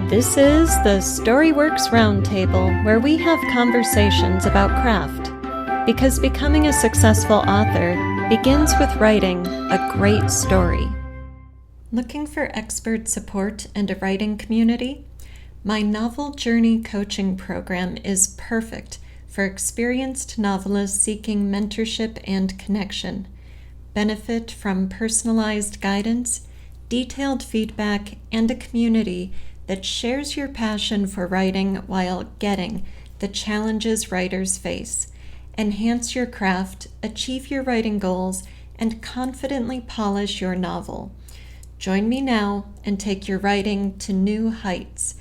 This is the Storyworks Roundtable, where we have conversations about craft. Because becoming a successful author begins with writing a great story. Looking for expert support and a writing community? My Novel Journey coaching program is perfect for experienced novelists seeking mentorship and connection. Benefit from personalized guidance, detailed feedback, and a community that shares your passion for writing while getting the challenges writers face. Enhance your craft, achieve your writing goals, and confidently polish your novel. Join me now and take your writing to new heights.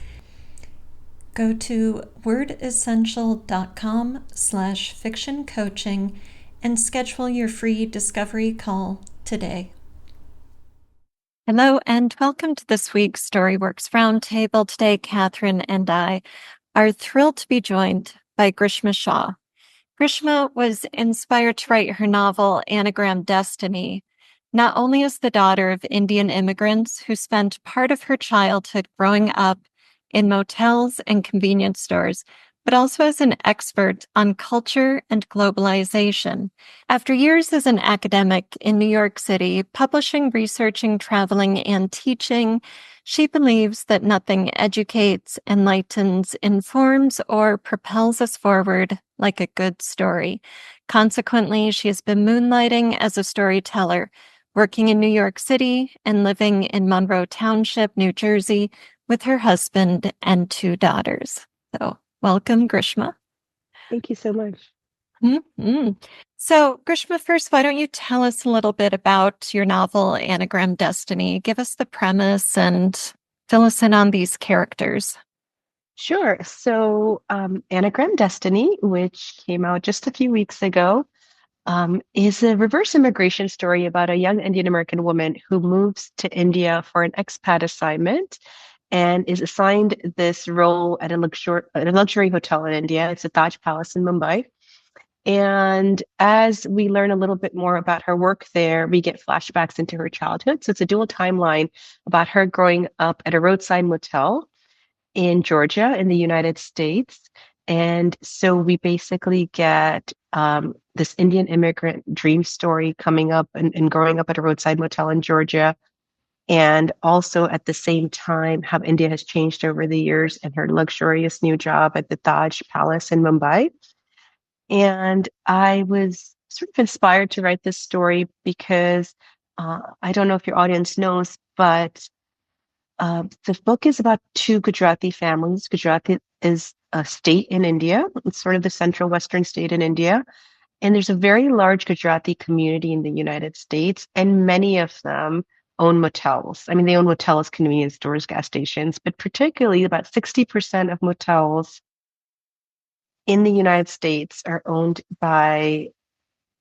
Go to wordessential.com/fiction coaching and schedule your free discovery call today. Hello, and welcome to this week's Storyworks Roundtable. Today, Catherine and I are thrilled to be joined by Grishma Shah. Grishma was inspired to write her novel, Anagram Destiny, not only as the daughter of Indian immigrants who spent part of her childhood growing up in motels and convenience stores, but also as an expert on culture and globalization. After years as an academic in New York City, publishing, researching, traveling, and teaching, she believes that nothing educates, enlightens, informs, or propels us forward like a good story. Consequently, she has been moonlighting as a storyteller, working in New York City and living in Monroe Township, New Jersey, with her husband and two daughters. So, welcome, Grishma. Thank you so much. Mm-hmm. So, Grishma, first, why don't you tell us a little bit about your novel, Anagram Destiny? Give us the premise and fill us in on these characters. Sure. So, Anagram Destiny, which came out just a few weeks ago, is a reverse immigration story about a young Indian American woman who moves to India for an expat assignment and is assigned this role at a luxury hotel in India. It's a Taj Palace in Mumbai. And as we learn a little bit more about her work there, we get flashbacks into her childhood. So it's a dual timeline about her growing up at a roadside motel in Georgia in the United States. And so we basically get this Indian immigrant dream story coming up and growing up at a roadside motel in Georgia. And also at the same time, how India has changed over the years and her luxurious new job at the Taj Palace in Mumbai. And I was sort of inspired to write this story because I don't know if your audience knows, but the book is about two Gujarati families. Gujarat is a state in India. It's sort of the central western state in India. And there's a very large Gujarati community in the United States, and many of them own motels. I mean, they own motels, convenience stores, gas stations, but particularly about 60% of motels in the United States are owned by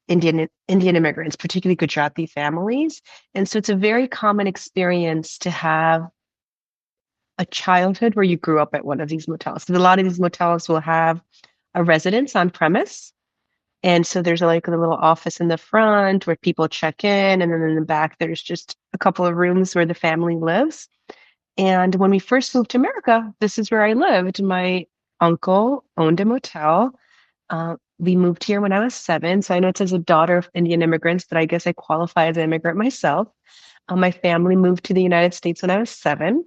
Indian immigrants, particularly Gujarati families. And so it's a very common experience to have a childhood where you grew up at one of these motels. So a lot of these motels will have a residence on premise. And so there's like a little office in the front where people check in. And then in the back, there's just a couple of rooms where the family lives. And when we first moved to America, this is where I lived. My uncle owned a motel. We moved here when I was 7. So I know it says a daughter of Indian immigrants, but I guess I qualify as an immigrant myself. My family moved to the United States when I was 7.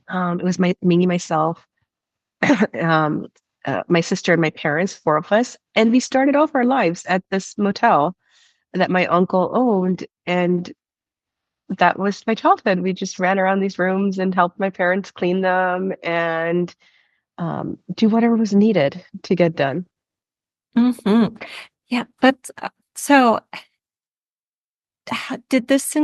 It was me, myself, my sister and my parents, 4 of us. And we started off our lives at this motel that my uncle owned. And that was my childhood. We just ran around these rooms and helped my parents clean them and do whatever was needed to get done. Mm-hmm. Yeah, but so how did this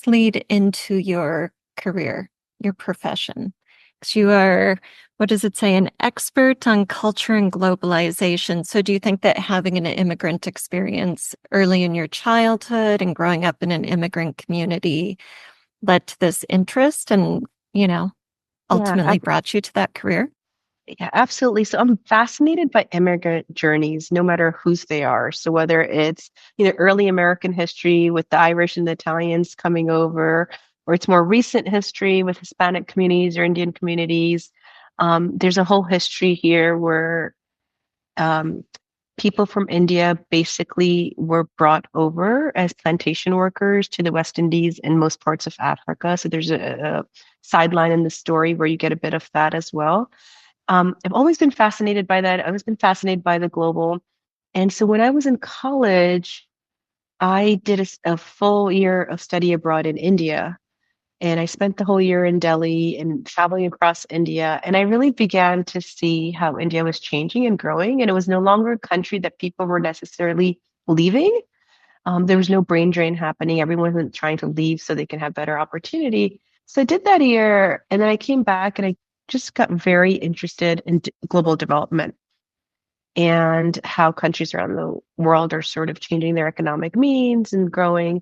lead into your career, your profession? Because you are, what does it say, an expert on culture and globalization. So do you think that having an immigrant experience early in your childhood and growing up in an immigrant community led to this interest and, ultimately brought you to that career? Yeah, absolutely. So I'm fascinated by immigrant journeys, no matter whose they are. So whether it's, early American history with the Irish and the Italians coming over, or it's more recent history with Hispanic communities or Indian communities. There's a whole history here where um, people from India basically were brought over as plantation workers to the West Indies and most parts of Africa. So there's a sideline in the story where you get a bit of that as well. I've always been fascinated by that. I've always been fascinated by the global. And so when I was in college, I did a full year of study abroad in India. And I spent the whole year in Delhi and traveling across India. And I really began to see how India was changing and growing. And it was no longer a country that people were necessarily leaving. There was no brain drain happening. Everyone was trying to leave so they can have better opportunity. So I did that year. And then I came back and I just got very interested in global development and how countries around the world are sort of changing their economic means and growing.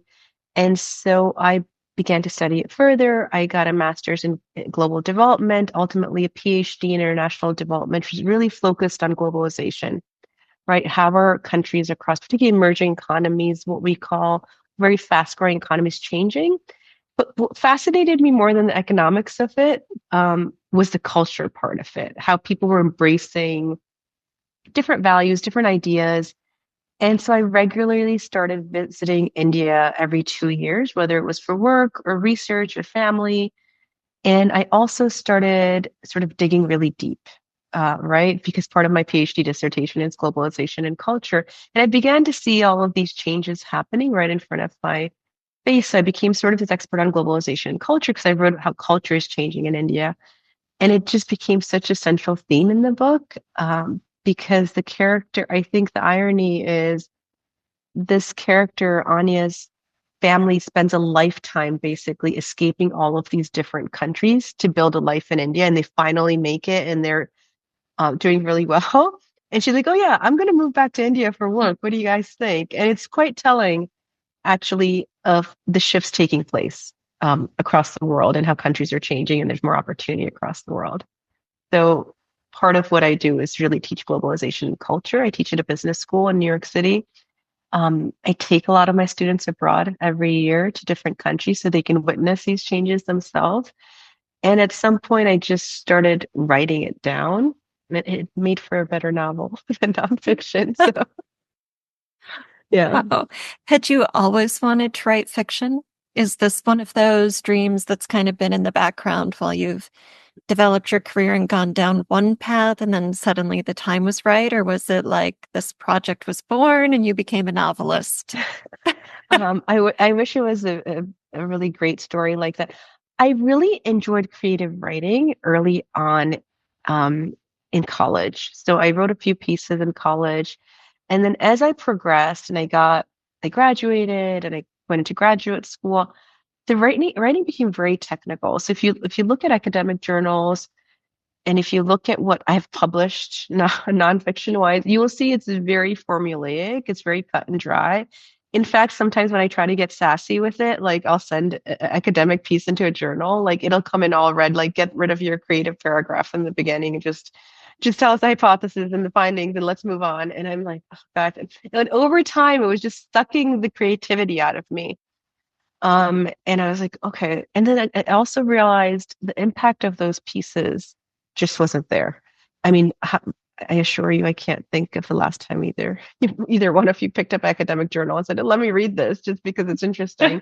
And so I began to study it further. I got a master's in global development, ultimately a PhD in international development, which is really focused on globalization, right? How are countries across, particularly emerging economies, what we call very fast growing economies, changing? But what fascinated me more than the economics of it was the culture part of it, how people were embracing different values, different ideas. And so I regularly started visiting India every 2 years, whether it was for work or research or family. And I also started sort of digging really deep, right? Because part of my PhD dissertation is globalization and culture. And I began to see all of these changes happening right in front of my face. So I became sort of this expert on globalization and culture because I wrote how culture is changing in India. And it just became such a central theme in the book because the character, I think the irony is this character, Anya's family spends a lifetime basically escaping all of these different countries to build a life in India, and they finally make it and they're doing really well. And she's like, "Oh, yeah, I'm going to move back to India for work. What do you guys think?" And it's quite telling, actually, of the shifts taking place across the world and how countries are changing and there's more opportunity across the world. So, part of what I do is really teach globalization and culture. I teach at a business school in New York City. I take a lot of my students abroad every year to different countries so they can witness these changes themselves. And at some point, I just started writing it down. It made for a better novel than nonfiction. So, yeah. Wow. Had you always wanted to write fiction? Is this one of those dreams that's kind of been in the background while you've developed your career and gone down one path and then suddenly the time was right? Or was it like this project was born and you became a novelist? I wish it was a really great story like that. I really enjoyed creative writing early on in college. So I wrote a few pieces in college. And then as I progressed and I graduated and I went into graduate school, the writing became very technical. So if you look at academic journals, and if you look at what I've published nonfiction wise, you will see it's very formulaic. It's very cut and dry. In fact, sometimes when I try to get sassy with it, like I'll send an academic piece into a journal, like it'll come in all red, like get rid of your creative paragraph in the beginning and just tell us the hypothesis and the findings and let's move on. And I'm like, oh God. And over time, it was just sucking the creativity out of me. And I was like, okay. And then I also realized the impact of those pieces just wasn't there. I mean, I assure you, I can't think of the last time either one of you picked up academic journal and said, "Let me read this," just because it's interesting.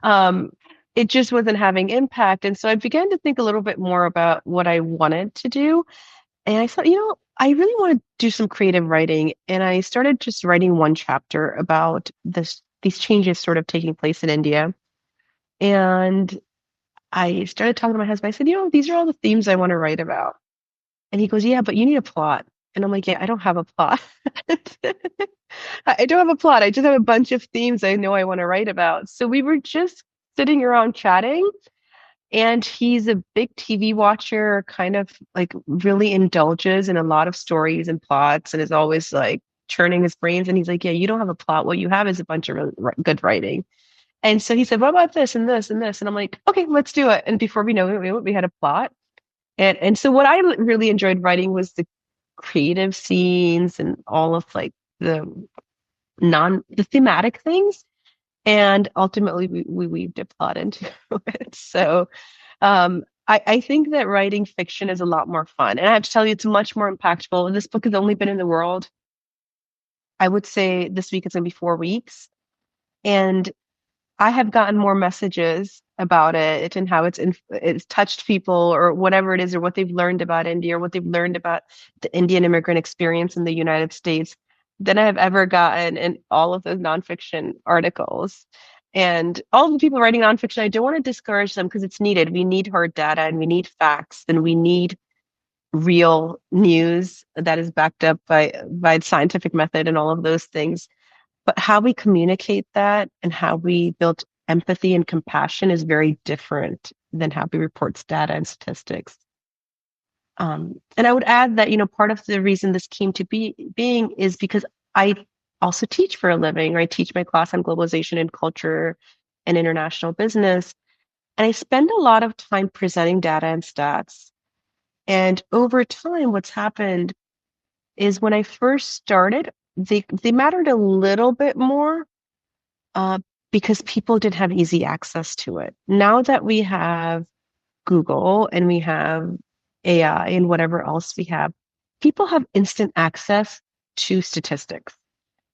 um, it just wasn't having impact, and so I began to think a little bit more about what I wanted to do. And I thought, I really want to do some creative writing, and I started just writing one chapter about these changes sort of taking place in India. And I started talking to my husband. I said, these are all the themes I want to write about. And he goes, "Yeah, but you need a plot." And I'm like, "Yeah, I don't have a plot." I don't have a plot. I just have a bunch of themes I know I want to write about. So we were just sitting around chatting. And he's a big TV watcher, kind of like really indulges in a lot of stories and plots and is always like churning his brains. And he's like, "Yeah, you don't have a plot. What you have is a bunch of really good writing." And so he said, "What about this and this and this?" And I'm like, "Okay, let's do it." And before we know it, we had a plot. And so what I really enjoyed writing was the creative scenes and all of like the thematic things. And ultimately, we weaved a plot into it. So I think that writing fiction is a lot more fun. And I have to tell you, it's much more impactful. This book has only been in the world, I would say this week it's going to be 4 weeks. And I have gotten more messages about it and how it's touched people or whatever it is, or what they've learned about India or what they've learned about the Indian immigrant experience in the United States than I have ever gotten in all of those nonfiction articles. And all the people writing nonfiction, I don't want to discourage them because it's needed. We need hard data and we need facts and we need real news that is backed up by scientific method and all of those things. But how we communicate that and how we build empathy and compassion is very different than how we report data and statistics. And I would add that, part of the reason this came to being is because I also teach for a living, or I teach my class on globalization and culture and international business. And I spend a lot of time presenting data and stats. And over time, what's happened is when I first started, they mattered a little bit more uh, because people didn't have easy access to it. Now that we have Google and we have AI and whatever else we have, people have instant access to statistics,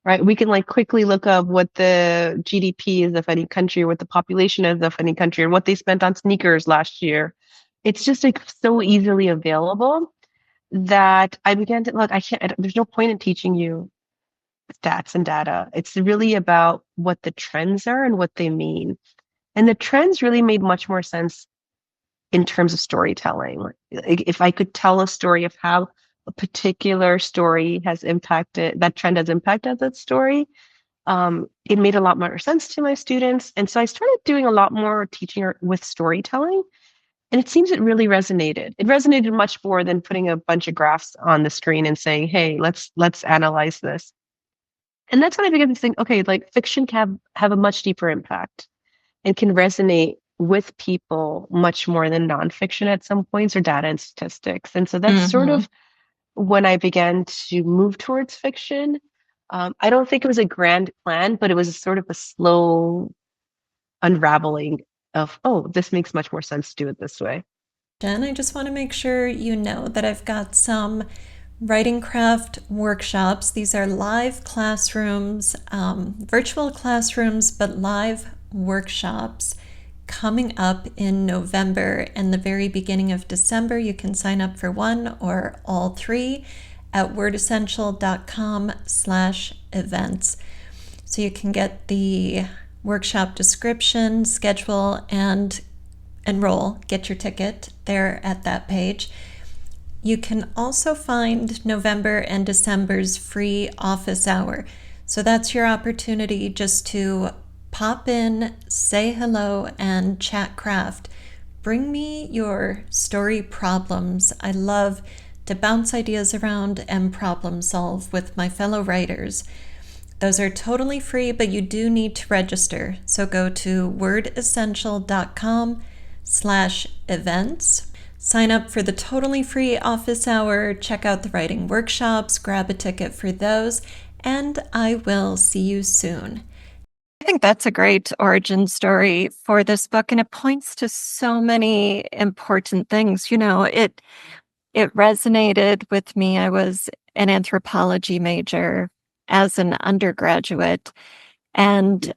right? We can like quickly look up what the GDP is of any country, or what the population is of any country, and what they spent on sneakers last year. It's just like so easily available that I began to look, there's no point in teaching you stats and data. It's really about what the trends are and what they mean. And the trends really made much more sense in terms of storytelling. Like, if I could tell a story of how a particular story has impacted, that trend has impacted that story, it made a lot more sense to my students. And so I started doing a lot more teaching with storytelling. And it seems it really resonated. It resonated much more than putting a bunch of graphs on the screen and saying, "Hey, let's analyze this." And that's when I began to think, okay, like fiction can have a much deeper impact and can resonate with people much more than nonfiction at some points, or data and statistics. And so that's sort Hmm. of when I began to move towards fiction. I don't think it was a grand plan, but it was sort of a slow unraveling of, oh, this makes much more sense to do it this way. Jen, I just want to make sure you know that I've got some writing craft workshops. These are live classrooms, virtual classrooms, but live workshops coming up in November and the very beginning of December. You can sign up for one or all three at wordessential.com/events. So you can get the workshop description, schedule, and enroll, get your ticket there at that page. You can also find November and December's free office hour. So that's your opportunity just to pop in, say hello, and chat craft. Bring me your story problems. I love to bounce ideas around and problem solve with my fellow writers. Those are totally free, but you do need to register. So go to wordessential.com/events. Sign up for the totally free office hour, check out the writing workshops, grab a ticket for those, and I will see you soon. I think that's a great origin story for this book, and it points to so many important things. It resonated with me. I was an anthropology major as an undergraduate, and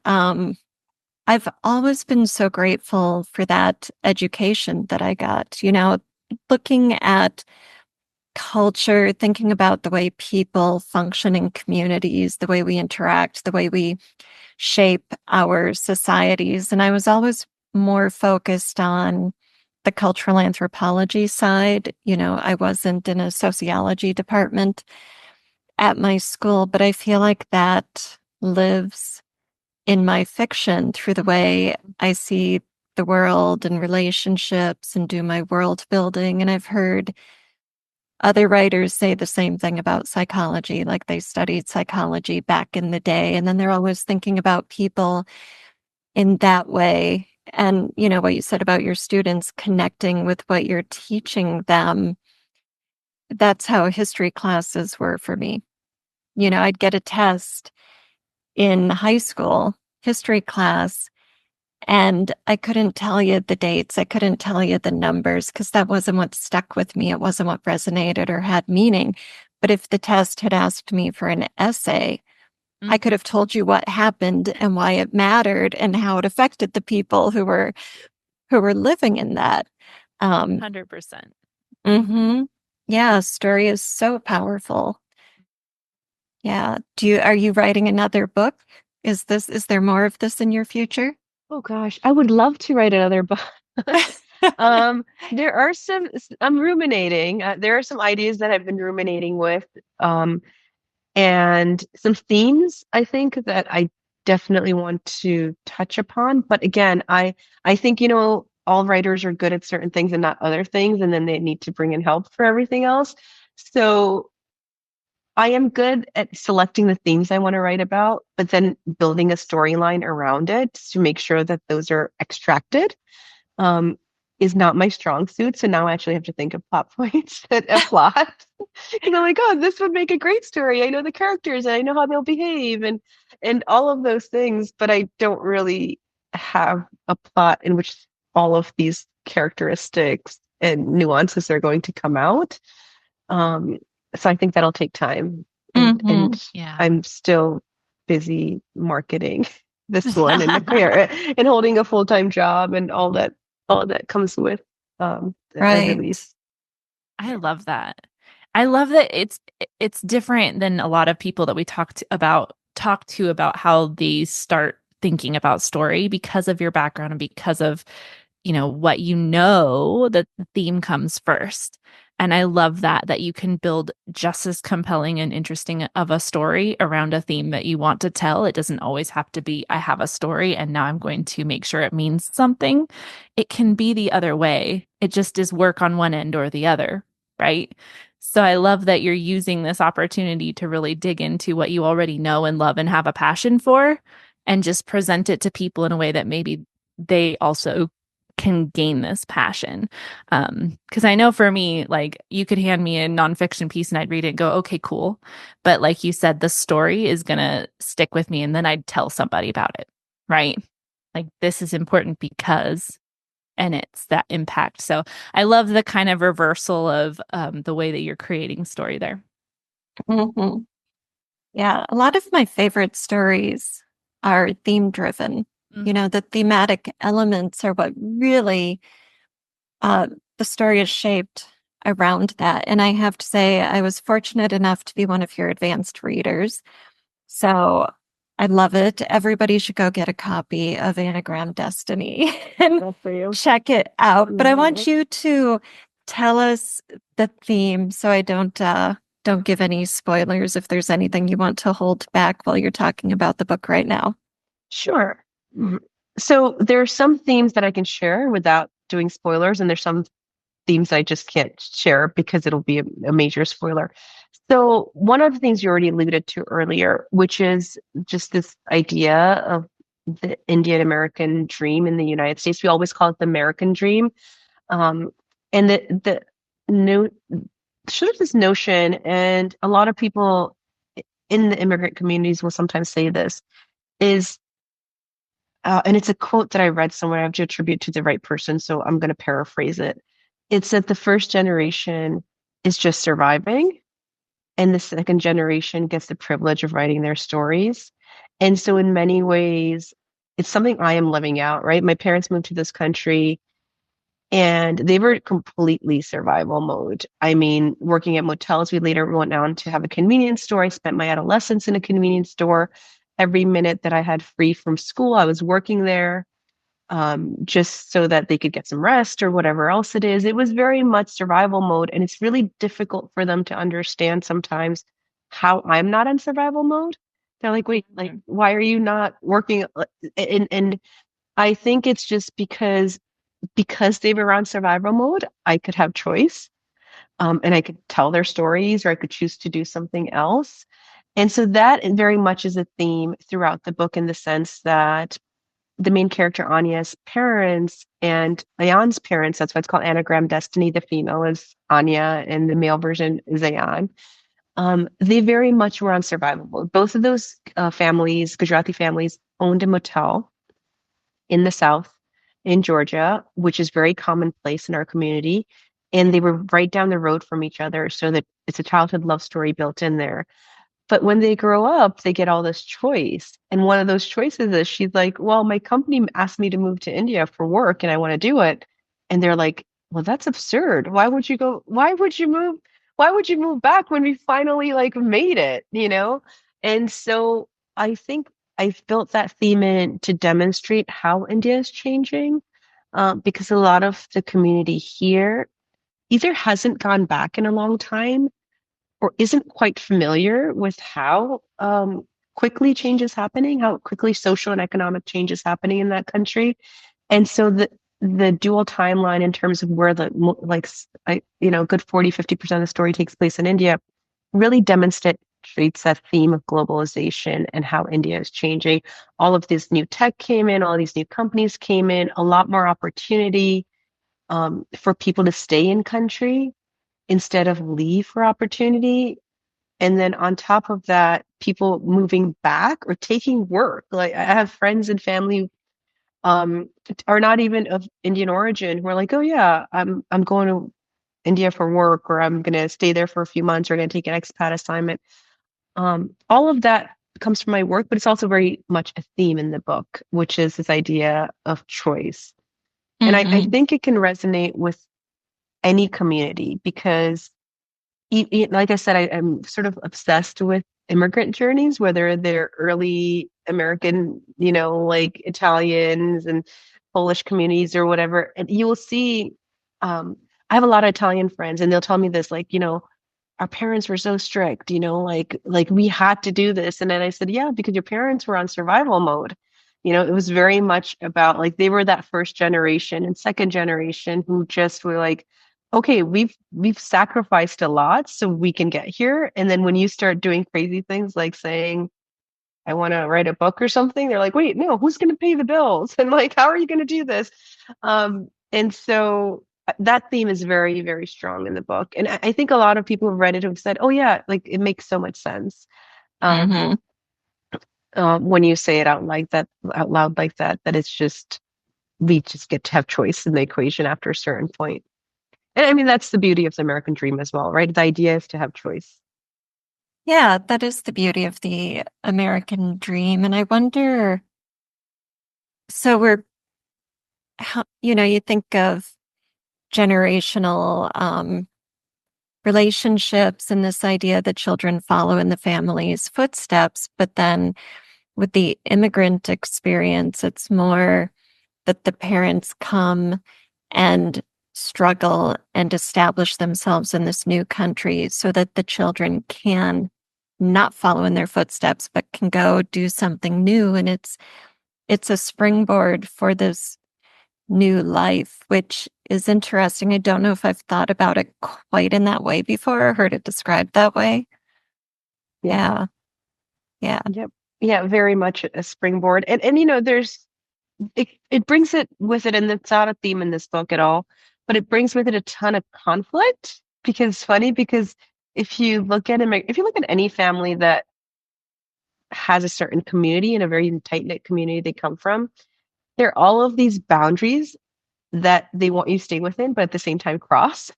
I've always been so grateful for that education that I got, looking at culture, thinking about the way people function in communities, the way we interact, the way we shape our societies. And I was always more focused on the cultural anthropology side. I wasn't in a sociology department at my school, but I feel like that lives in my fiction through the way I see the world and relationships and do my world building. And I've heard other writers say the same thing about psychology, like they studied psychology back in the day. And then they're always thinking about people in that way. And, what you said about your students connecting with what you're teaching them, that's how history classes were for me. I'd get a test in high school, history class, and I couldn't tell you the dates. I couldn't tell you the numbers because that wasn't what stuck with me. It wasn't what resonated or had meaning. But if the test had asked me for an essay, I could have told you what happened and why it mattered and how it affected the people who were living in that. 100%. Mm-hmm. Yeah, story is so powerful. Yeah. Are you writing another book? Is there more of this in your future? Oh gosh, I would love to write another book. Um, there are some, I'm ruminating. There are some ideas that I've been ruminating with, and some themes I think that I definitely want to touch upon. But again, I think, all writers are good at certain things and not other things, and then they need to bring in help for everything else. So I am good at selecting the themes I want to write about, but then building a storyline around it to make sure that those are extracted um, is not my strong suit. So now I actually have to think of plot points that a plot. Because I'm like, oh, this would make a great story. I know the characters and I know how they'll behave and all of those things, but I don't really have a plot in which all of these characteristics and nuances are going to come out. Um, so I think that'll take time. And Mm-hmm. and Yeah. I'm still busy marketing this one and and holding a full-time job and all that comes with a Right. release. I love that. I love that it's different than a lot of people that we talk to about how they start thinking about story because of your background and because of what that the theme comes first. And I love that you can build just as compelling and interesting of a story around a theme that you want to tell. It doesn't always have to be, I have a story and now I'm going to make sure it means something. It can be the other way. It just is work on one end or the other, right? So I love that you're using this opportunity to really dig into what you already know and love and have a passion for and just present it to people in a way that maybe they also can gain this passion. Because I know for me, like you could hand me a nonfiction piece and I'd read it and go, okay, cool. But like you said, the story is gonna stick with me and then I'd tell somebody about it, right? Like this is important because, and it's that impact. So I love the kind of reversal of the way that you're creating story there. Mm-hmm. Yeah, a lot of my favorite stories are theme driven. The thematic elements are what really uh, the story is shaped around that. And I have to say, I was fortunate enough to be one of your advanced readers. So I love it. Everybody should go get a copy of Anagram Destiny and Good for you. check it out. But I want you to tell us the theme so I don't give any spoilers if there's anything you want to hold back while you're talking about the book right now. Sure. Mhm. So there are some themes that I can share without doing spoilers, and there's some themes I just can't share because it'll be a major spoiler. So one of the things you already alluded to earlier, which is just this idea of the Indian American dream in the United States. We always call it the American dream. Um, and the no sort of this notion, and a lot of people in the immigrant communities will sometimes say this, is and it's a quote that I read somewhere. I have to attribute to the right person, so I'm going to paraphrase it. It's that the first generation is just surviving, and the second generation gets the privilege of writing their stories. And so, in many ways, it's something I am living out, right? My parents moved to this country and they were completely survival mode. I mean, working at motels, we later went on to have a convenience store. I spent my adolescence in a convenience store. Every minute that I had free from school, I was working there just so that they could get some rest or whatever else it is. It was very much survival mode. And it's really difficult for them to understand sometimes how I'm not in survival mode. They're like, wait, like, why are you not working? And I think it's just because they were on survival mode, I could have choice. And I could tell their stories or I could choose to do something else. And so that very much is a theme throughout the book in the sense that the main character, Anya's parents and Ayan's parents, that's why it's called Anagram Destiny. The female is Anya and the male version is Ayan. They very much were on survival mode. Both of those families, Gujarati families, owned a motel in the South in Georgia, which is very commonplace in our community. And they were right down the road from each other, so that it's a childhood love story built in there. But when they grow up, they get all this choice. And one of those choices is she's like, well, my company asked me to move to India for work and I want to do it. And they're like, well, that's absurd. Why would you go? Why would you move? Why would you move back when we finally like made it, you know? And so I think I've built that theme in to demonstrate how India is changing, because a lot of the community here either hasn't gone back in a long time or isn't quite familiar with how quickly change is happening, how quickly social and economic change is happening in that country. And so the dual timeline in terms of where the good 40-50% of the story takes place in India really demonstrates that theme of globalization and how India is changing. All of this new tech came in, all these new companies came in, a lot more opportunity for people to stay in country instead of leave for opportunity. And then on top of that, people moving back or taking work. Like I have friends and family are not even of Indian origin who are like, oh yeah, I'm going to India for work, or I'm gonna stay there for a few months, or gonna take an expat assignment. All of that comes from my work, but it's also very much a theme in the book, which is this idea of choice. And I Hmm. think it can resonate with any community because like I said, I'm sort of obsessed with immigrant journeys, whether they're early American, like Italians and Polish communities or whatever. And you will see, I have a lot of Italian friends, and they'll tell me this, like, our parents were so strict, like we had to do this. And then I said, yeah, because your parents were on survival mode. It was very much about like they were that first generation and second generation who just were like, okay, we've sacrificed a lot so we can get here. And then when you start doing crazy things like saying, I want to write a book or something, they're like, wait, no, who's going to pay the bills? And like, how are you going to do this? And so that theme is very, very strong in the book. And I think a lot of people who've read it have said, oh yeah, like it makes so much sense. Um, Hmm. when you say it out loud like that, that it's just, we just get to have choice in the equation after a certain point. And I mean, that's the beauty of the American dream as well, right? The idea is to have choice. Yeah, that is the beauty of the American dream. And I wonder, so you think of generational relationships and this idea that children follow in the family's footsteps, but then with the immigrant experience, it's more that the parents come and struggle and establish themselves in this new country so that the children can not follow in their footsteps, but can go do something new. And it's a springboard for this new life, which is interesting. I don't know if I've thought about it quite in that way before or heard it described that way. Yeah. Yeah. Yeah. Yep. Yeah, very much a springboard. And there's it brings it with it, and it's not a theme in this book at all, but it brings with it a ton of conflict because it's funny because if you look at any family that has a certain community and a very tight-knit community they come from, there are all of these boundaries that they want you to stay within, but at the same time cross.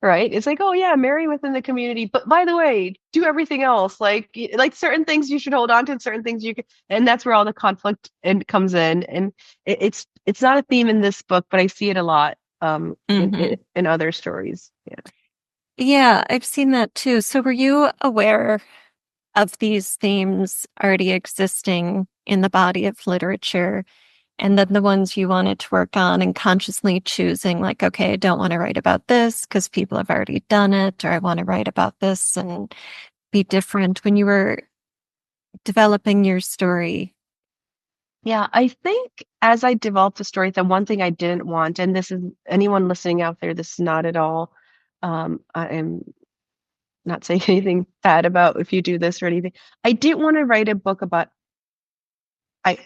Right? It's like, oh yeah, marry within the community, but by the way, do everything else. Like certain things you should hold on to, and certain things you can, and that's where all the conflict and comes in. And it's not a theme in this book, but I see it a lot Hmm. in other stories. Yeah. Yeah, I've seen that too. So were you aware of these themes already existing in the body of literature, and then the ones you wanted to work on and consciously choosing, like, okay, I don't want to write about this because people have already done it, or I want to write about this and be different when you were developing your story? Yeah, I think as I developed the story, the one thing I didn't want, and this is anyone listening out there, this is not at all, I am not saying anything bad about if you do this or anything. I didn't want to write a book about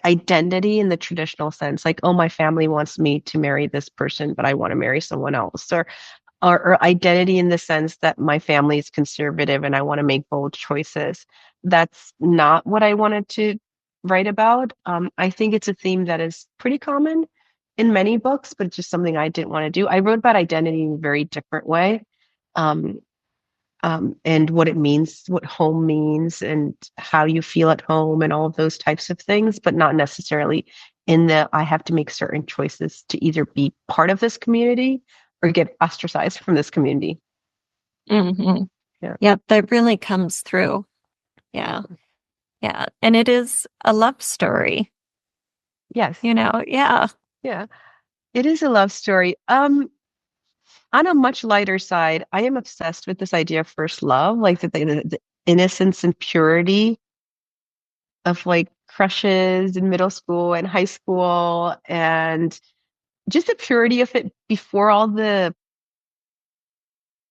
identity in the traditional sense, like, oh, my family wants me to marry this person, but I want to marry someone else. Or or identity in the sense that my family is conservative and I want to make bold choices. That's not what I wanted to write about. I think it's a theme that is pretty common in many books, but it's just something I didn't want to do. I wrote about identity in a very different way. Um, and what it means, what home means, and how you feel at home, and all of those types of things, but not necessarily in the I have to make certain choices to either be part of this community or get ostracized from this community. Mm-hmm. Yeah. Yep, that really comes through. Yeah. Yeah. And it is a love story, Yes. Yeah. Yeah. It is a love story. On a much lighter side, I am obsessed with this idea of first love, like the innocence and purity of like crushes in middle school and high school, and just the purity of it before all the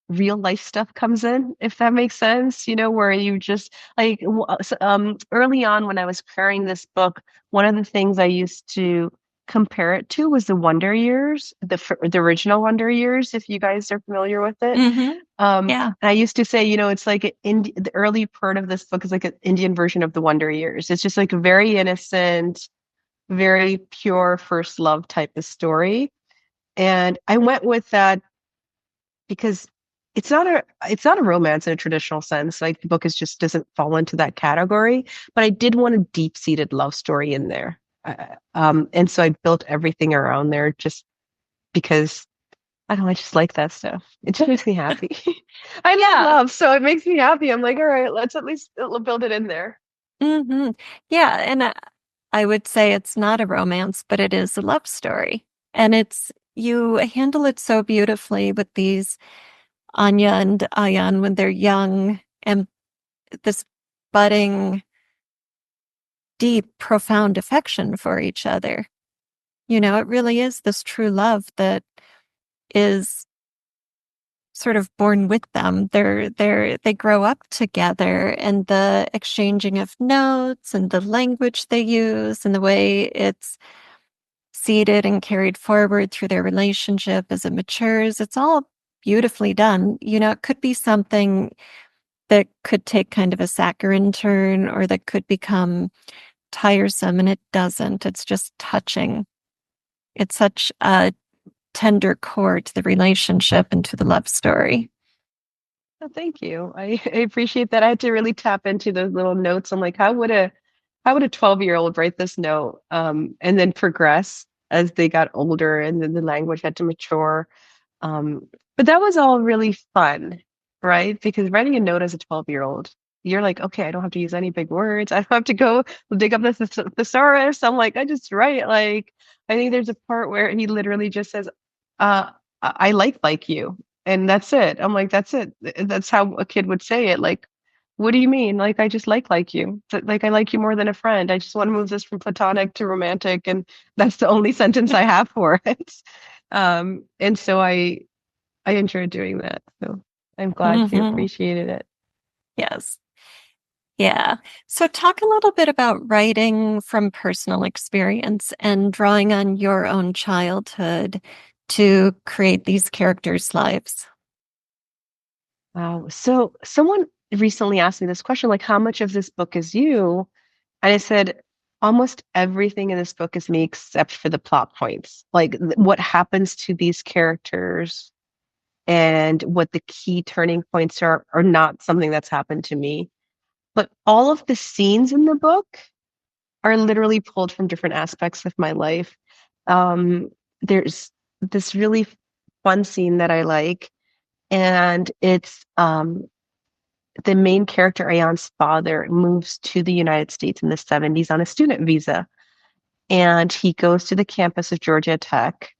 real life stuff comes in, if that makes sense, where you just like early on when I was preparing this book, one of the things I used to compare it to was the Wonder Years, the original Wonder Years, if you guys are familiar with it. Mm-hmm. Yeah. And I used to say, it's like the early part of this book is like an Indian version of the Wonder Years. It's just like a very innocent, very pure first love type of story. And I went with that because it's not a romance in a traditional sense. Like the book is just doesn't fall into that category. But I did want a deep-seated love story in there. And so I built everything around there just because I don't know, I just like that stuff. It just makes me happy. I love love, so it makes me happy. I'm like, all right, let's at least build it in there. Mm-hmm. Yeah. And I would say it's not a romance, but it is a love story. And you handle it so beautifully with these Anya and Ayan when they're young, and this budding, deep, profound affection for each other. It really is this true love that is sort of born with them. They grow up together, and the exchanging of notes and the language they use and the way it's seeded and carried forward through their relationship as it matures, it's all beautifully done. It could be something that could take kind of a saccharine turn, or that could become tiresome, and it doesn't. It's just touching. It's such a tender core to the relationship and to the love story. Oh, thank you. I appreciate that. I had to really tap into those little notes. I'm like, how would a 12-year-old write this note? And then progress as they got older, and then the language had to mature. But that was all really fun, right? Because writing a note as a 12-year-old, you're like, okay, I don't have to use any big words. I don't have to go dig up the thesaurus. I'm like, I just write. Like, I think there's a part where he literally just says, I like you. And that's it. I'm like, that's it. That's how a kid would say it. Like, what do you mean? Like, I just like you. Like, I like you more than a friend. I just want to move this from platonic to romantic. And that's the only sentence I have for it. And so I enjoyed doing that. So I'm glad you appreciated it. Yes. Yeah. So talk a little bit about writing from personal experience and drawing on your own childhood to create these characters' lives. Wow. So someone recently asked me this question, like, how much of this book is you? And I said, almost everything in this book is me except for the plot points. Like what happens to these characters and what the key turning points are not something that's happened to me. But all of the scenes in the book are literally pulled from different aspects of my life. There's this really fun scene that I like, and it's the main character, Ayan's father, moves to the United States in the 70s on a student visa. And he goes to the campus of Georgia Tech.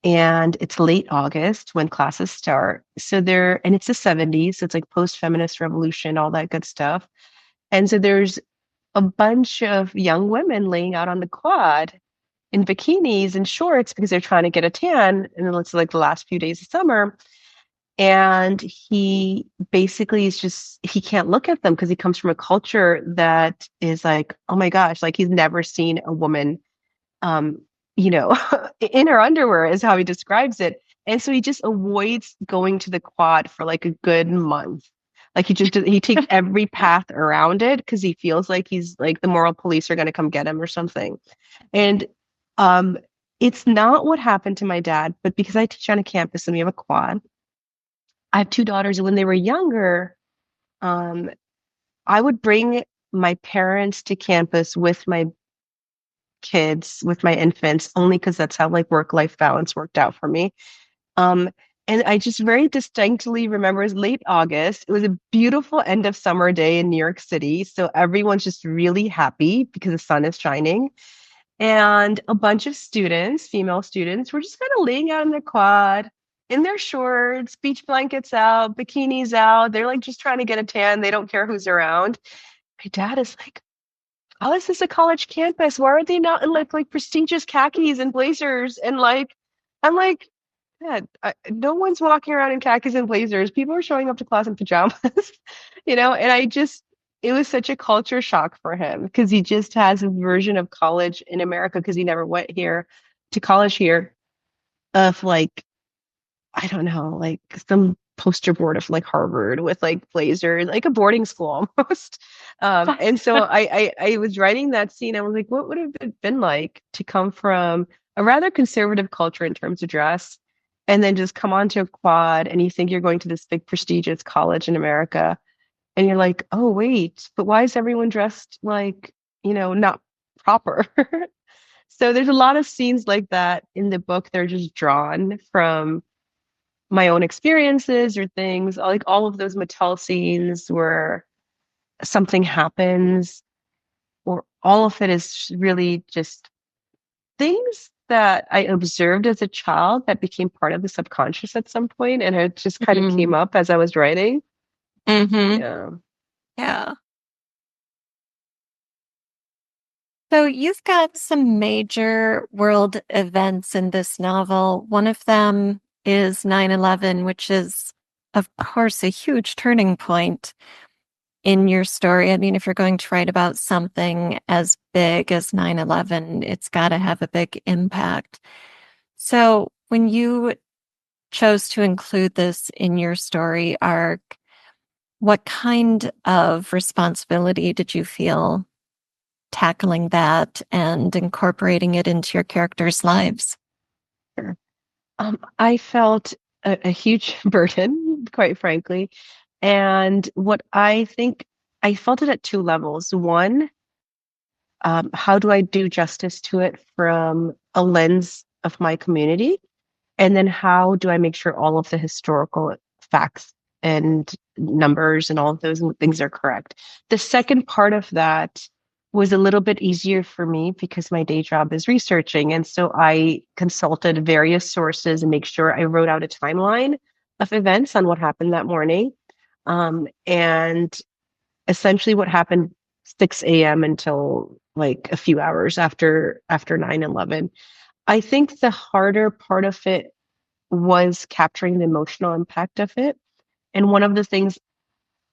And it's late August when classes start. And it's the 70s. So it's like post-feminist revolution, all that good stuff. And so there's a bunch of young women laying out on the quad in bikinis and shorts because they're trying to get a tan. And it's like the last few days of summer. And he basically he can't look at them because he comes from a culture that is like, oh my gosh, like he's never seen a woman, um, in her underwear is how he describes it. And so he just avoids going to the quad for like a good month. Like he takes every path around it because he feels like he's like the moral police are going to come get him or something. And um, it's not what happened to my dad, but because I teach on a campus and we have a quad, I have two daughters. And when they were younger, um, I would bring my parents to campus with my kids, with my infants, only because that's how like work-life balance worked out for me. Um, and I just very distinctly remember it was late August. It was a beautiful end of summer day in New York City. So everyone's just really happy because the sun is shining. And a bunch of students, female students, were just kind of laying out in the quad in their shorts, beach blankets out, bikinis out. They're like just trying to get a tan. They don't care who's around. My dad is like, how is this a college campus? Why are they not in like prestigious khakis and blazers? And like, I'm like, Dad, no one's walking around in khakis and blazers. People are showing up to class in pajamas, and it was such a culture shock for him because he just has a version of college in America because he never went here to college here of like I don't know, like some poster board of like Harvard with like blazers, like a boarding school almost. And so I was writing that scene. I was like, what would have it been like to come from a rather conservative culture in terms of dress, and then just come onto a quad and you think you're going to this big prestigious college in America, and you're like, oh wait, but why is everyone dressed like, not proper? So there's a lot of scenes like that in the book. They're just drawn from my own experiences or things, like all of those Mattel scenes where something happens, or all of it is really just things that I observed as a child that became part of the subconscious at some point, and it just kind of came up as I was writing. Mm-hmm. Yeah. Yeah. So you've got some major world events in this novel. One of them is 9/11, which is, of course, a huge turning point in your story. I mean, if you're going to write about something as big as 9/11, it's got to have a big impact. So when you chose to include this in your story arc, what kind of responsibility did you feel tackling that and incorporating it into your characters' lives? Sure. I felt a huge burden, quite frankly. And what I think I felt it at two levels. One, how do I do justice to it from a lens of my community? And then how do I make sure all of the historical facts and numbers and all of those things are correct? The second part of that was a little bit easier for me because my day job is researching. And so I consulted various sources and make sure I wrote out a timeline of events on what happened that morning. And essentially what happened 6 a.m. until like a few hours after 9/11. I think the harder part of it was capturing the emotional impact of it. And one of the things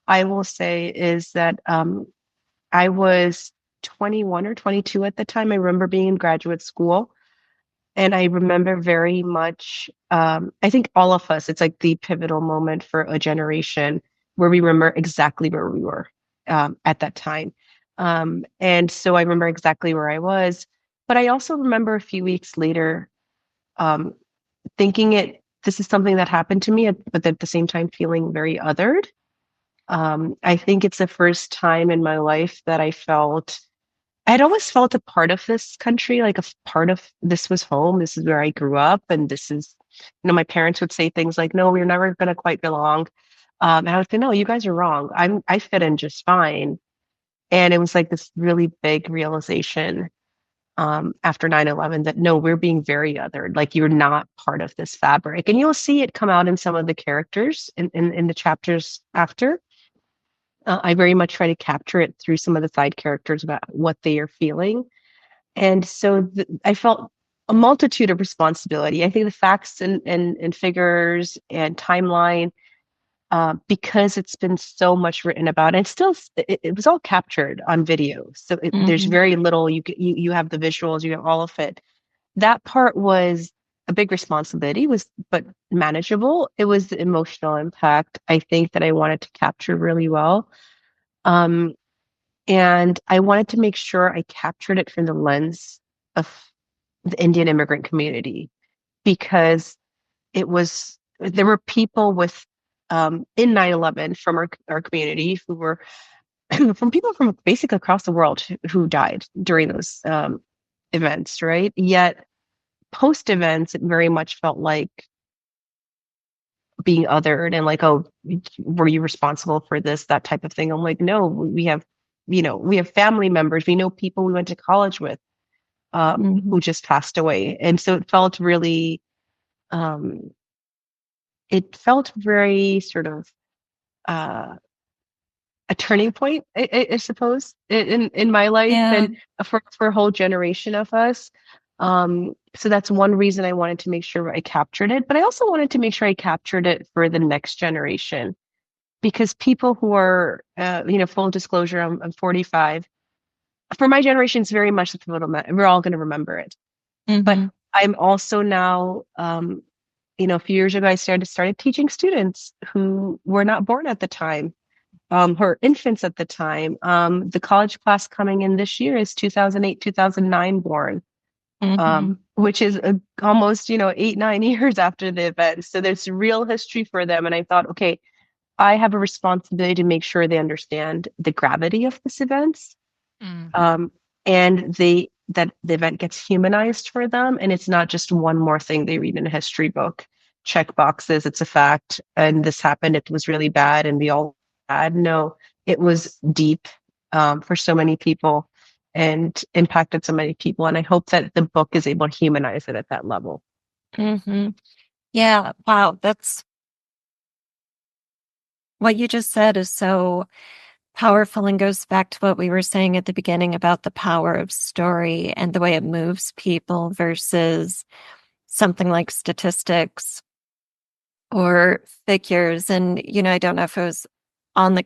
I will say is that I was 21 or 22 at the time. I remember being in graduate school. And I remember very much, I think all of us, it's like the pivotal moment for a generation where we remember exactly where we were at that time. And so I remember exactly where I was. But I also remember a few weeks later um, thinking this is something that happened to me, but at the same time feeling very othered. I think it's the first time in my life that I'd always felt a part of this country, like a part of this was home. This is where I grew up. And this is, my parents would say things like, no, we're never going to quite belong. And I would say, no, you guys are wrong. I fit in just fine. And it was like this really big realization after 9/11 that no, we're being very othered. Like you're not part of this fabric. And you'll see it come out in some of the characters in the chapters after. I very much try to capture it through some of the side characters about what they are feeling. And so I felt a multitude of responsibility. I think the facts and figures and timeline, because it's been so much written about, and still it was all captured on video. So there's very little, you have the visuals, you have all of it. That part was a big responsibility, but manageable. It was the emotional impact, I think, that I wanted to capture really well. Um, and I wanted to make sure I captured it from the lens of the Indian immigrant community, because there were people in 9/11 from our community who were from people from basically across the world who died during those events, right? Yet post events, it very much felt like being othered and like, oh, were you responsible for this, that type of thing. I'm like, no, we have family members, we know people we went to college with, who just passed away. And so um, it felt very sort of uh, a turning point, I suppose, in my life Yeah. and for a whole generation of us. So that's one reason I wanted to make sure I captured it, but I also wanted to make sure I captured it for the next generation, because people who are, full disclosure, I'm 45. For my generation, it's very much the pivotal moment. We're all going to remember it. But Mm-hmm. I'm also now, a few years ago, I started teaching students who were not born at the time, who are infants at the time. The college class coming in this year is 2008, 2009 born, Mm-hmm. which is almost, 8, 9 years after the event. So there's real history for them. And I thought, okay, I have a responsibility to make sure they understand the gravity of this event, Mm. and that the event gets humanized for them, and it's not just one more thing they read in a history book. Check boxes, it's a fact, and this happened. It was really bad, and we all had. No, it was deep, for so many people, and impacted so many people. And I hope that the book is able to humanize it at that level. Mm-hmm. Yeah. Wow. That's what you just said is so powerful and goes back to what we were saying at the beginning about the power of story and the way it moves people versus something like statistics or figures. And, I don't know if it was on the,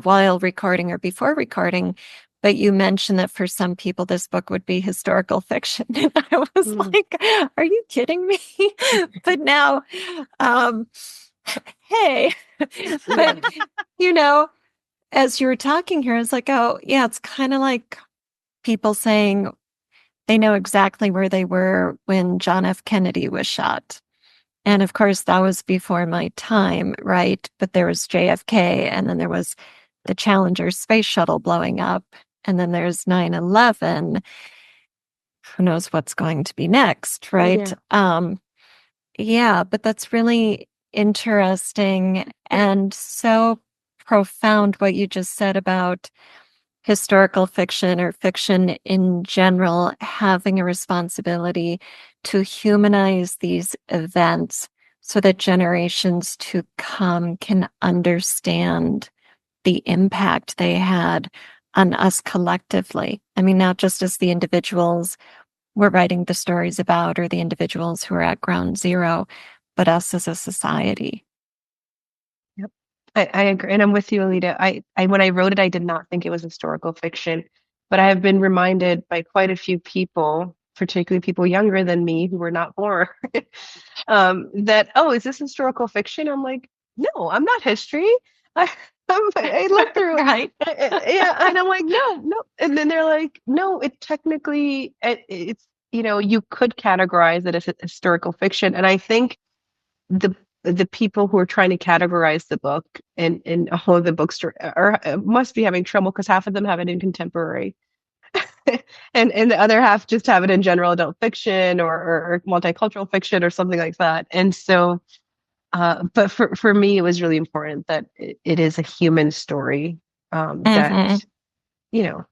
while recording or before recording, but you mentioned that for some people, this book would be historical fiction. And I was Mm. like, are you kidding me? But now, um, hey, but, as you were talking here, I was like, oh, yeah, it's kind of like people saying they know exactly where they were when John F. Kennedy was shot. And of course, that was before my time, right? But there was JFK, and then there was the Challenger space shuttle blowing up, and then there's 9/11. Who knows what's going to be next, right? Yeah. Yeah, but that's really interesting and so profound what you just said about historical fiction or fiction in general having a responsibility to humanize these events so that generations to come can understand the impact they had on us collectively. I mean, not just as the individuals we're writing the stories about or the individuals who are at ground zero, but us as a society. Yep. I agree. And I'm with you, Alida. When I wrote it, I did not think it was historical fiction, but I have been reminded by quite a few people, particularly people younger than me who were not born, that, oh, is this historical fiction? I'm like, no, I'm not history. I, I looked through, Right. yeah, and I'm like, no, no. And then they're like, no, it technically, it's, you could categorize it as a historical fiction. And I think the the people who are trying to categorize the book and all of the bookstore are must be having trouble, because half of them have it in contemporary, and the other half just have it in general adult fiction or multicultural fiction or something like that. And so, but for me, it was really important that it is a human story, Mm-hmm. that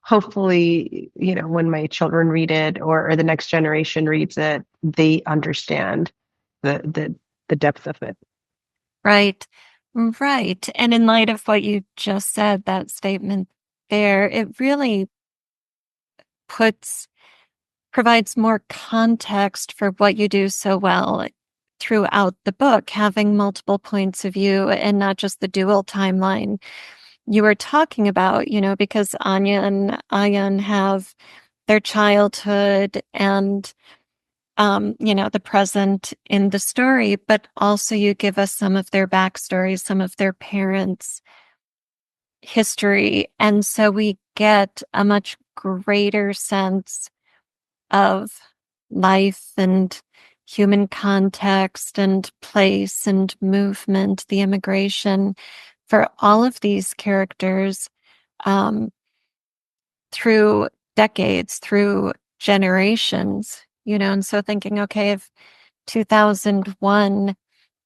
hopefully, when my children read it, or the next generation reads it, they understand the depth of it. Right. Right. And in light of what you just said, that statement there, it really provides more context for what you do so well throughout the book, having multiple points of view and not just the dual timeline you were talking about, because Anya and Ayan have their childhood and the present in the story, but also you give us some of their backstories, some of their parents' history. And so we get a much greater sense of life and human context and place and movement, the immigration for all of these characters um, through decades, through generations, and so thinking, okay, if 2001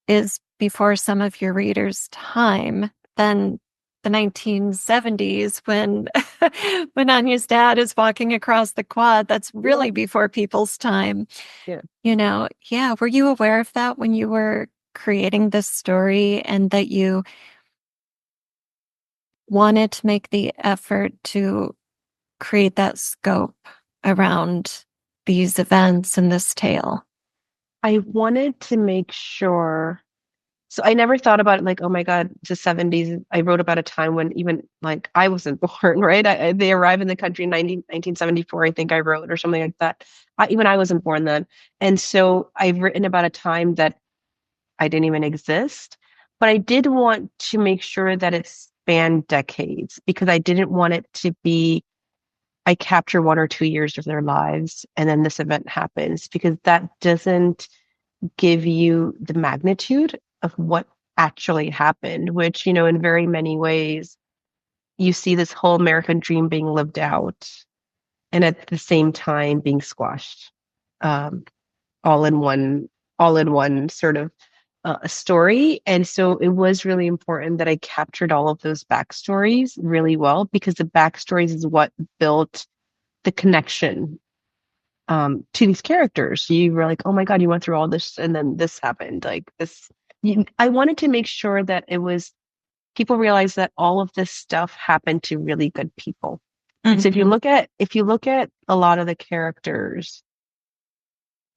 is before some of your readers' time, then the 1970s when when Anya's dad is walking across the quad, that's really before people's time. Yeah. Yeah. Were you aware of that when you were creating this story, and that you wanted to make the effort to create that scope around these events and this tale? I wanted to make sure. So I never thought about it like, oh my God, it's the 70s. I wrote about a time when even like I wasn't born, right? They arrived in the country in 1974, I think I wrote, or something like that. Even I wasn't born then. And so I've written about a time that I didn't even exist. But I did want to make sure that it spanned decades because I didn't want it to be, I capture 1 or 2 years of their lives and then this event happens, because that doesn't give you the magnitude of what actually happened, which, in very many ways, you see this whole American dream being lived out and at the same time being squashed, um, all in one sort of story. And so it was really important that I captured all of those backstories really well, because the backstories is what built the connection to these characters. You were like, oh my God, you went through all this and then this happened. Like this, I wanted to make sure that it was people realize that all of this stuff happened to really good people. And so if you look at a lot of the characters,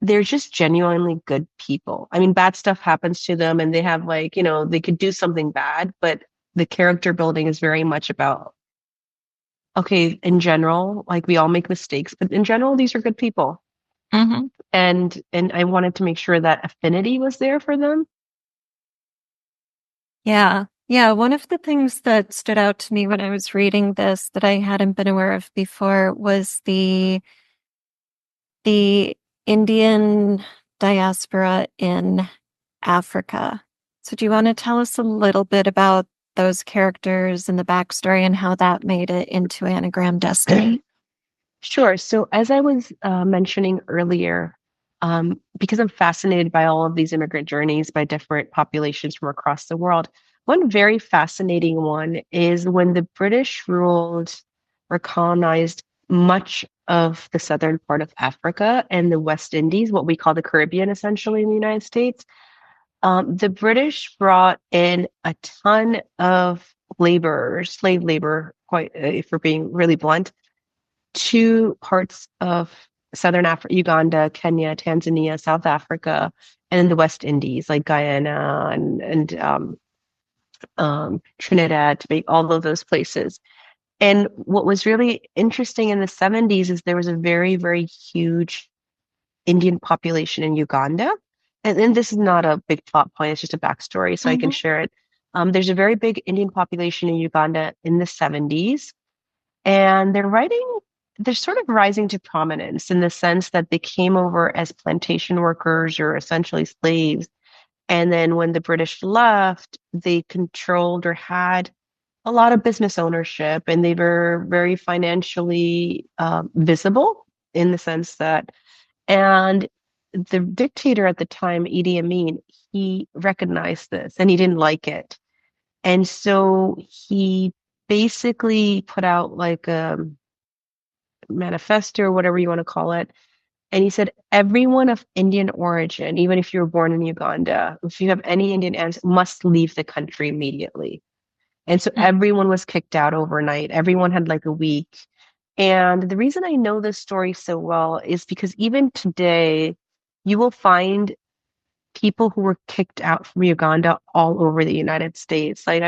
they're just genuinely good people. I mean, bad stuff happens to them and they have like, they could do something bad, but the character building is very much about, okay, in general, like we all make mistakes, but in general, these are good people. Mm-hmm. And I wanted to make sure that affinity was there for them. Yeah. Yeah. One of the things that stood out to me when I was reading this that I hadn't been aware of before was the Indian diaspora in Africa. So do you want to tell us a little bit about those characters and the backstory and how that made it into Anagram Destiny? Sure. So as I was mentioning earlier, because I'm fascinated by all of these immigrant journeys by different populations from across the world, one very fascinating one is when the British ruled or colonized much of the southern part of Africa and the West Indies, what we call the Caribbean, essentially in the United States. The British brought in a ton of laborers, slave labor, quite if we're being really blunt, to parts of Southern Africa, Uganda, Kenya, Tanzania, South Africa, and then the West Indies, like Guyana and Trinidad, Tobago, all of those places. And what was really interesting in the 70s is there was a very, very huge Indian population in Uganda. And then this is not a big plot point, it's just a backstory, so I can share it. There's a very big Indian population in Uganda in the 70s, and they're sort of rising to prominence in the sense that they came over as plantation workers or essentially slaves. And then when the British left, they controlled or had a lot of business ownership, and they were very financially visible in the sense that, and the dictator at the time, Idi Amin, he recognized this and he didn't like it. And so he basically put out like a manifesto or whatever you want to call it. And he said, everyone of Indian origin, even if you were born in Uganda, if you have any Indian ancestors, must leave the country immediately. And so everyone was kicked out overnight. Everyone had like a week. And the reason I know this story so well is because even today, you will find people who were kicked out from Uganda all over the United States. Like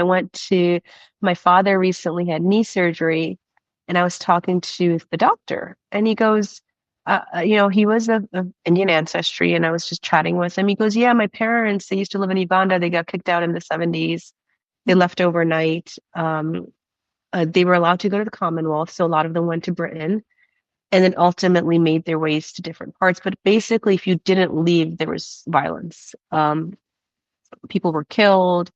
my father recently had knee surgery, and I was talking to the doctor, and he goes, he was of Indian ancestry, and I was just chatting with him. He goes, "Yeah, my parents, they used to live in Uganda. They got kicked out in the 70s. They left overnight. They were allowed to go to the Commonwealth, so a lot of them went to Britain, and then ultimately made their ways to different parts. But basically, if you didn't leave, there was violence. People were killed.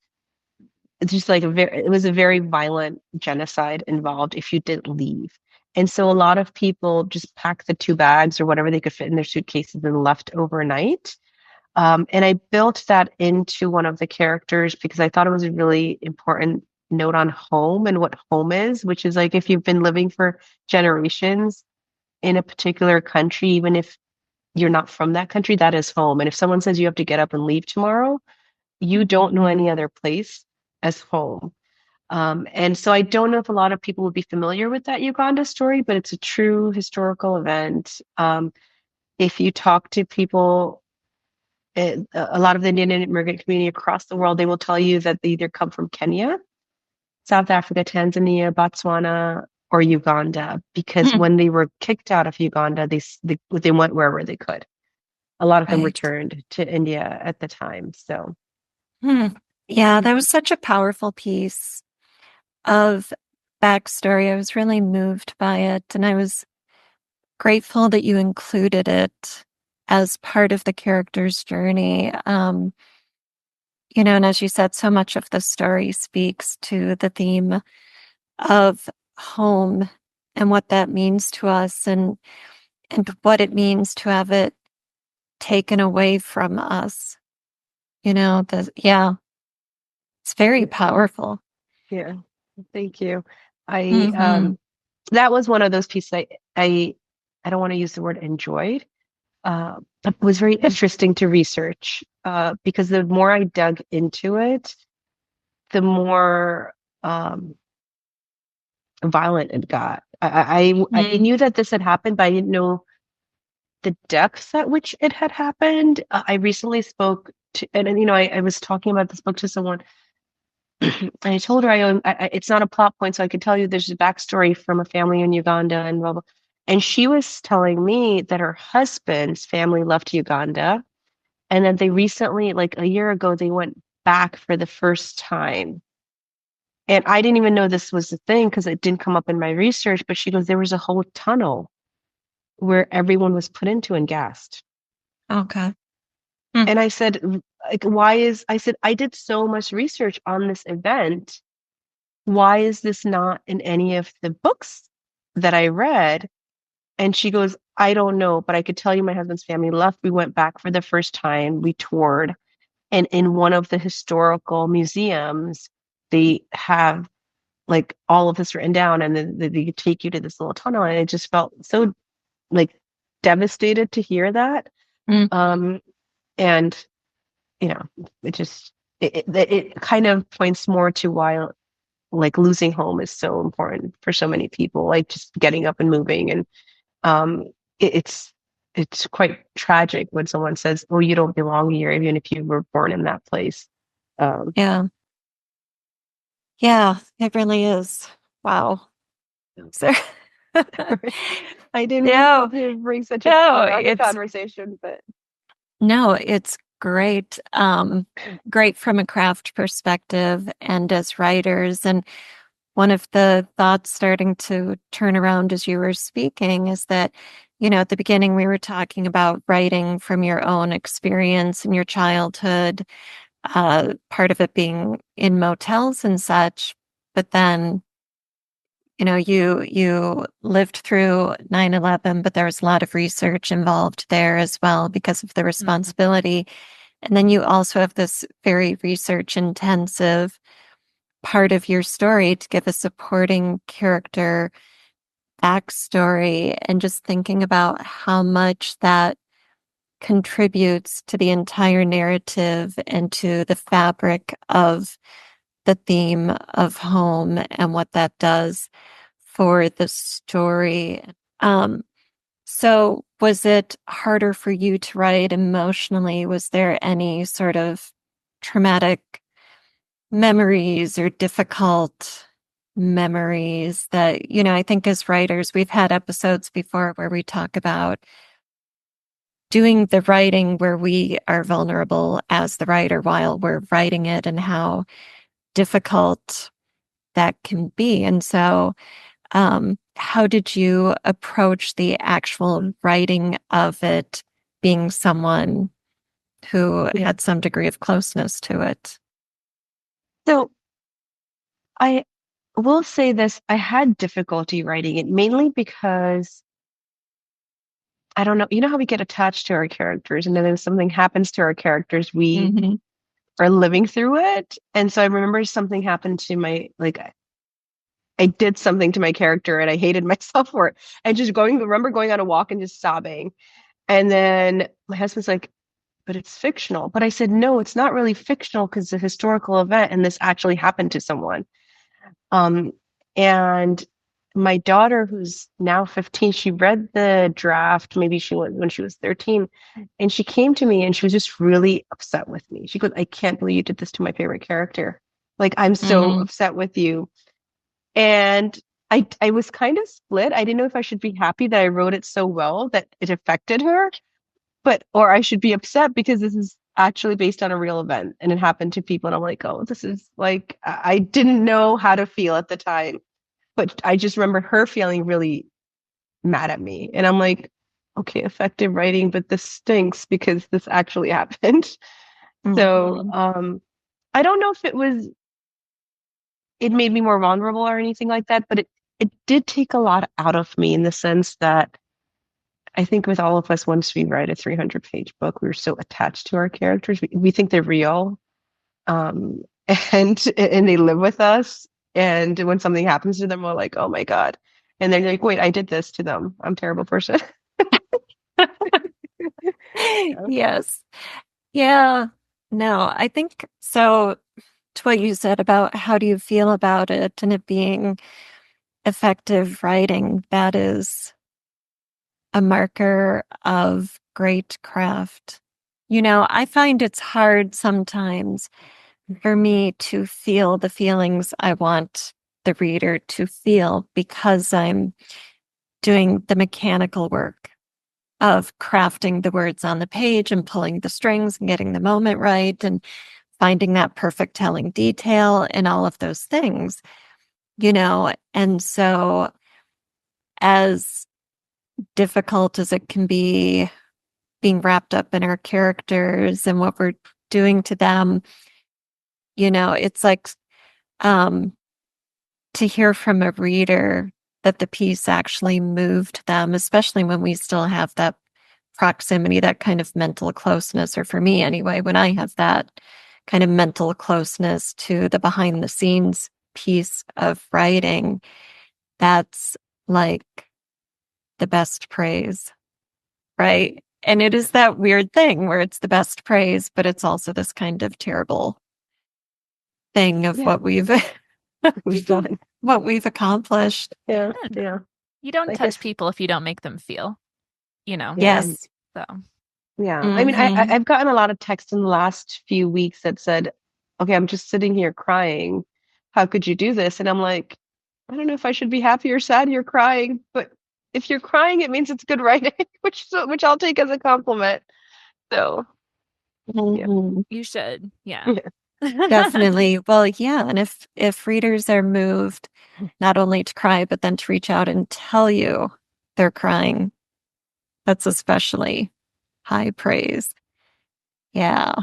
It's just like it was a very violent genocide involved if you didn't leave. And so a lot of people just packed the 2 bags or whatever they could fit in their suitcases and left overnight. And I built that into one of the characters because I thought it was a really important note on home and what home is, which is like if you've been living for generations in a particular country, even if you're not from that country, that is home. And if someone says you have to get up and leave tomorrow, you don't know any other place as home. And so I don't know if a lot of people would be familiar with that Uganda story, but it's a true historical event. If you talk to people, a lot of the Indian immigrant community across the world, they will tell you that they either come from Kenya, South Africa, Tanzania, Botswana, or Uganda, because when they were kicked out of Uganda, they went wherever they could. A lot of them returned to India at the time. So, yeah, that was such a powerful piece of backstory. I was really moved by it, and I was grateful that you included it as part of the character's journey. And as you said, so much of the story speaks to the theme of home and what that means to us and what it means to have it taken away from us. It's very powerful. Yeah, thank you. That was one of those pieces I don't want to use the word enjoyed. It was very interesting to research because the more I dug into it, the more violent it got. I knew that this had happened, but I didn't know the depths at which it had happened. I recently spoke to, and I was talking about this book to someone. I told her it's not a plot point, so I could tell you there's a backstory from a family in Uganda and blah, blah. And she was telling me that her husband's family left Uganda, and then they recently, like a year ago, they went back for the first time. And I didn't even know this was a thing because it didn't come up in my research. But she goes, there was a whole tunnel where everyone was put into and gassed. Okay. And I said, like, I said, I did so much research on this event. Why is this not in any of the books that I read? And she goes, I don't know, but I could tell you my husband's family left. We went back for the first time. We toured. And in one of the historical museums, they have like all of this written down, and then they take you to this little tunnel. And it just felt so like devastated to hear that. And it kind of points more to why like losing home is so important for so many people, like just getting up and moving. And it's quite tragic when someone says, oh, you don't belong here, even if you were born in that place. Yeah, it really is. Wow. So I didn't mean to bring such a conversation, but no, it's great. Great from a craft perspective and as writers. And one of the thoughts starting to turn around as you were speaking is that, at the beginning we were talking about writing from your own experience in your childhood, part of it being in motels and such. But then, you lived through 9/11, but there was a lot of research involved there as well because of the responsibility. And then you also have this very research intensive part of your story to give a supporting character backstory, and just thinking about how much that contributes to the entire narrative and to the fabric of the theme of home and what that does for the story. So was it harder for you to write emotionally? Was there any sort of traumatic memories or difficult memories that, I think as writers, we've had episodes before where we talk about doing the writing where we are vulnerable as the writer while we're writing it and how difficult that can be. And so, how did you approach the actual writing of it, being someone who had some degree of closeness to it? So I will say this, I had difficulty writing it mainly because I don't know, you know how we get attached to our characters and then if something happens to our characters, we Mm-hmm. are living through it. And so I remember something happened to I did something to my character and I hated myself for it. And just remember going on a walk and just sobbing. And then my husband's like, but it's fictional. But I said, no, it's not really fictional because it's a historical event and this actually happened to someone. Um, and my daughter, who's now 15, she read the draft, maybe she went when she was 13, and she came to me and she was just really upset with me. She goes, I can't believe you did this to my favorite character. Like, I'm so Mm-hmm. upset with you. And I was kind of split. I didn't know if I should be happy that I wrote it so well that it affected her, or I should be upset because this is actually based on a real event and it happened to people. And I'm like, oh, this is like, I didn't know how to feel at the time, but I just remember her feeling really mad at me. And I'm like, okay, effective writing, but this stinks because this actually happened. So, Mm-hmm. I don't know if it made me more vulnerable or anything like that, but it did take a lot out of me in the sense that I think with all of us, once we write a 300-page book, we're so attached to our characters. We think they're real, um, and they live with us. And when something happens to them, we're like, oh my God. And they're like, wait, I did this to them. I'm a terrible person. Yeah. Yes. Yeah. No, I think so. To what you said about how do you feel about it and it being effective writing, that is a marker of great craft. I find it's hard sometimes for me to feel the feelings I want the reader to feel because I'm doing the mechanical work of crafting the words on the page and pulling the strings and getting the moment right and finding that perfect telling detail and all of those things. And so, as difficult as it can be being wrapped up in our characters and what we're doing to them, it's like um, to hear from a reader that the piece actually moved them, especially when we still have that proximity, that kind of mental closeness, or for me anyway, when I have that kind of mental closeness to the behind the scenes piece of writing, that's like the best praise, right? And it is that weird thing where it's the best praise, but it's also this kind of terrible thing of Yeah, what we've we've done. what we've accomplished. Yeah, I don't know. yeah. You don't Like touch this. people if you don't make them feel, you know. Yeah, Yes. So yeah. I mean, Hmm. I've gotten a lot of text in the last few weeks that said, "Okay, I'm just sitting here crying. How could you do this?" And I'm like, I don't know if I should be happy or sad you're crying, but if you're crying, it means it's good writing, which I'll take as a compliment. So, yeah. Hmm. you should, yeah. Yeah. Definitely. Well, yeah. And if readers are moved not only to cry, but then to reach out and tell you they're crying, that's especially high praise. Yeah.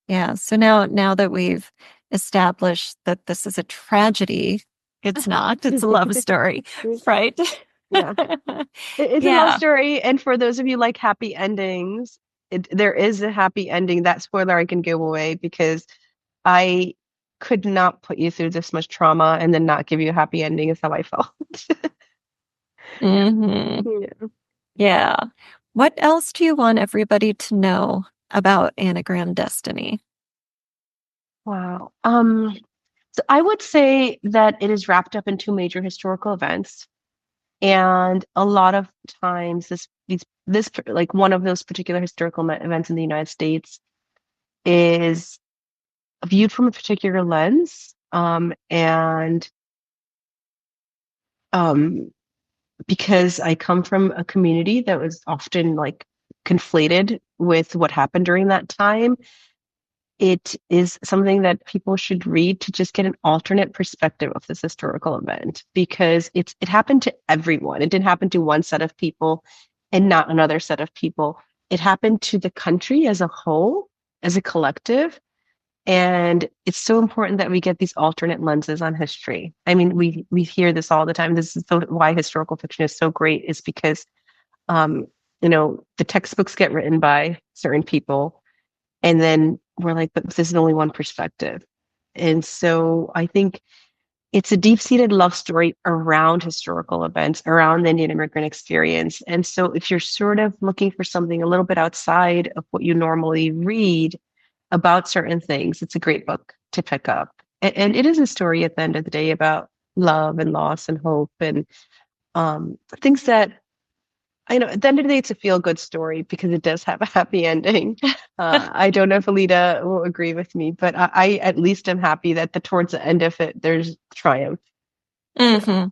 Yeah. So now that we've established that this is a tragedy, it's not. It's a love story, right? Yeah. It's a love Yeah. story, and for those of you like happy endings, there is a happy ending. That spoiler I can give away because I could not put you through this much trauma and then not give you a happy ending is how I felt. Hmm. Yeah. Yeah. What else do you want everybody to know about Anagram Destiny? Wow. So I would say that it is wrapped up in two major historical events, and a lot of times this like one of those particular historical events in the United States is viewed from a particular lens, and because I come from a community that was often like conflated with what happened during that time. It is something that people should read to just get an alternate perspective of this historical event because it happened to everyone. It didn't happen to one set of people and not another set of people. It happened to the country as a whole, as a collective. And it's so important that we get these alternate lenses on history. I mean, we hear this all the time. This is why historical fiction is so great, is because the textbooks get written by certain people, and then we're like, but this is only one perspective. And so I think it's a deep-seated love story around historical events, around the Indian immigrant experience. And so if you're sort of looking for something a little bit outside of what you normally read about certain things, it's a great book to pick up. And it is a story at the end of the day about love and loss and hope and things that, I know at the end of the day, it's a feel-good story because it does have a happy ending. I don't know if Alida will agree with me, but I at least am happy that towards the end of it, there's triumph. Mm-hmm.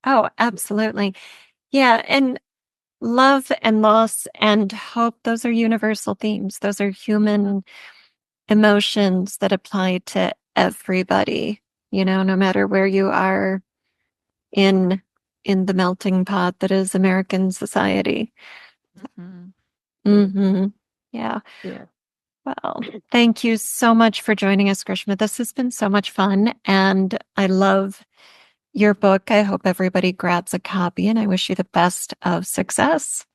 Oh, absolutely. Yeah. And love and loss and hope, those are universal themes. Those are human emotions that apply to everybody, no matter where you are in the melting pot that is American society. Mm-hmm. Yeah. Well, thank you so much for joining us, Grishma. This has been so much fun, and I love your book. I hope everybody grabs a copy, and I wish you the best of success.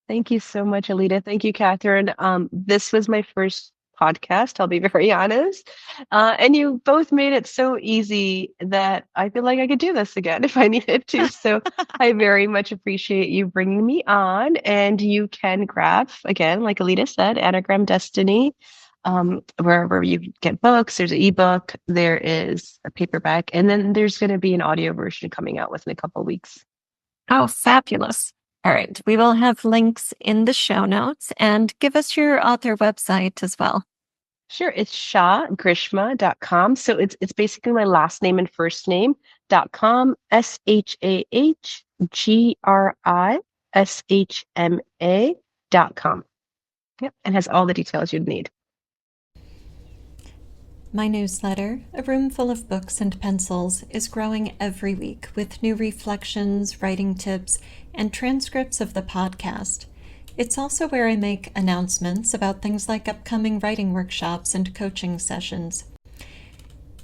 Thank you so much, Alida. Thank you, Catherine. This was my first podcast, I'll be very honest. And you both made it so easy that I feel like I could do this again if I needed to. So I very much appreciate you bringing me on. And you can grab, again, like Alida said, Anagram Destiny, wherever you get books. There's an ebook, there is a paperback, and then there's going to be an audio version coming out within a couple of weeks. Oh, fabulous. All right. We will have links in the show notes, and give us your author website as well. Sure. It's shahgrishma.com. So it's basically my last name and first name.com, SHAHGRISHMA.com. Yep. And has all the details you'd need. My newsletter, A Room Full of Books and Pencils, is growing every week with new reflections, writing tips, and transcripts of the podcast. It's also where I make announcements about things like upcoming writing workshops and coaching sessions.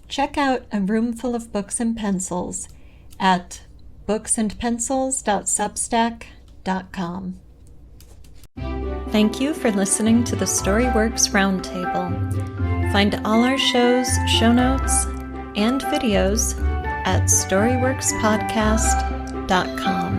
Check out A Room Full of Books and Pencils at booksandpencils.substack.com. Thank you for listening to the Storyworks Roundtable. Find all our shows, show notes, and videos at storyworkspodcast.com.